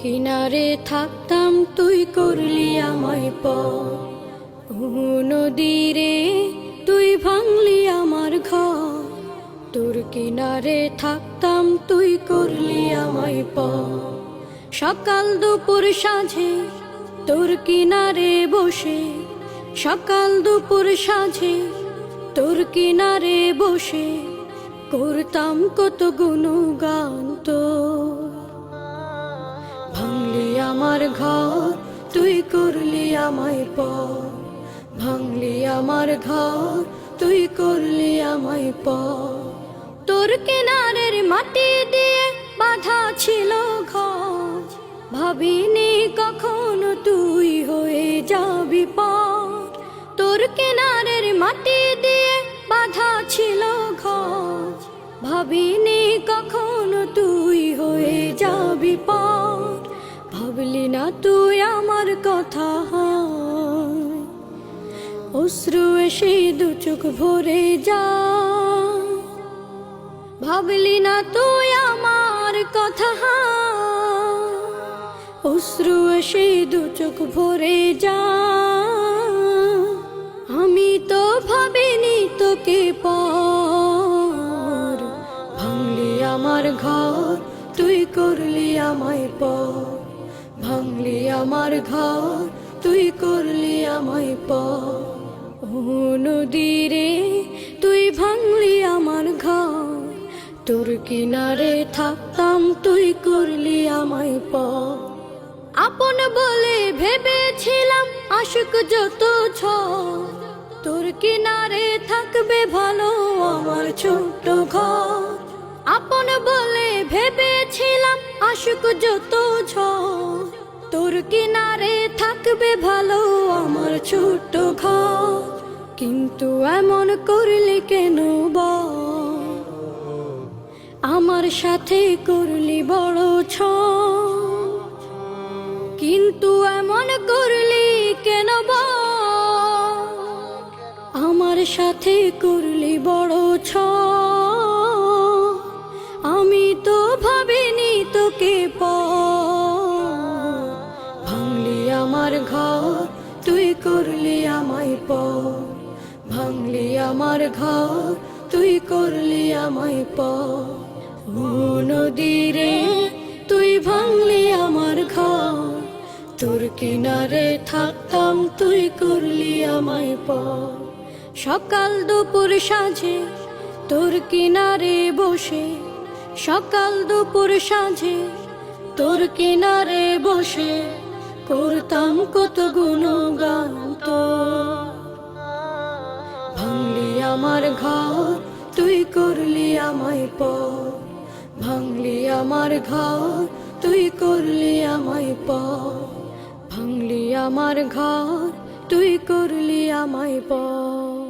কিনারে থাকতাম তুই করলি আমায় পর। নদীরে তুই ভাঙলি আমার ঘর, তোর কিনারে থাকতাম তুই করলি আমায় পর। সকাল দুপুর সাঁঝে তোর কিনারে বসে, সকাল দুপুর সাঁঝে তোর কিনারে বসে করতাম কত গুণগান তোর। ভাঙলি আমার ঘর তুই করলি আমায় পর, ভাঙলি আমার ঘর তুই করলি আমায় পর। তোর কিনারের মাটি দিয়ে বাঁধা ছিল ঘর, ভাবিনি কখনো তুই হয়ে যাবি পার। তোর কিনারের মাটি দিয়ে বাঁধা ছিল ঘর, ভাবিনি কখনো তুই হয়ে যাবি পার। ভাবলি না তুই আমার কথা, অশ্রু এসে দু চোখ ভরে যা। ভাবলি না তুই আমার কথা, অশ্রু এসে দু চোখ ভরে যা। আমি তো ভাবিনি তোকে পর, ভাঙলি আমার ঘর তুই করলি আমায় পর। ভাঙলি আমার ঘর তুই করলি আমায় পর। নদীরে তুই ভাঙলি আমার ঘর, তোর কিনারে থাকতাম তুই করলি আমায় পর। আপন বলে ভেবেছিলাম আশুক যত ঝড়, তোর কিনারে থাকবে ভালো আমার ছোট্ট ঘর। আপন বলে ভেবেছিলাম আশুক যত ঝড়, তোর কিনারে থাকবে ভালো আমার ছোট্ট ঘর। কিন্তু এমন করলি কেন বল, আমার সাথে করলি বড় ছল। কিন্তু এমন করলি কেন বল, আমার সাথে করলি বড় ছল। আমি তো ভাবিনি তোকে পর, ভাঙলি আমার ঘর তুই করলি আমায় পর। ভাঙলি আমার ঘর তুই করলি আমায় পর। নদীরে তুই ভাঙলি আমার ঘর, তোর কিনারে থাকতাম তুই করলি আমায় পর। সকাল দুপুর সাঁঝে তোর কিনারে বসে, সকাল দুপুর সাঁঝে তোর কিনারে বসে করতাম কত গুণগান তোর। ভাঙলি আমার ঘর তুই করলি আমায় পর, ভাঙলি আমার ঘর তুই করলি আমায় পর। ভাঙলি আমার ঘর তুই করলি আমায় পর।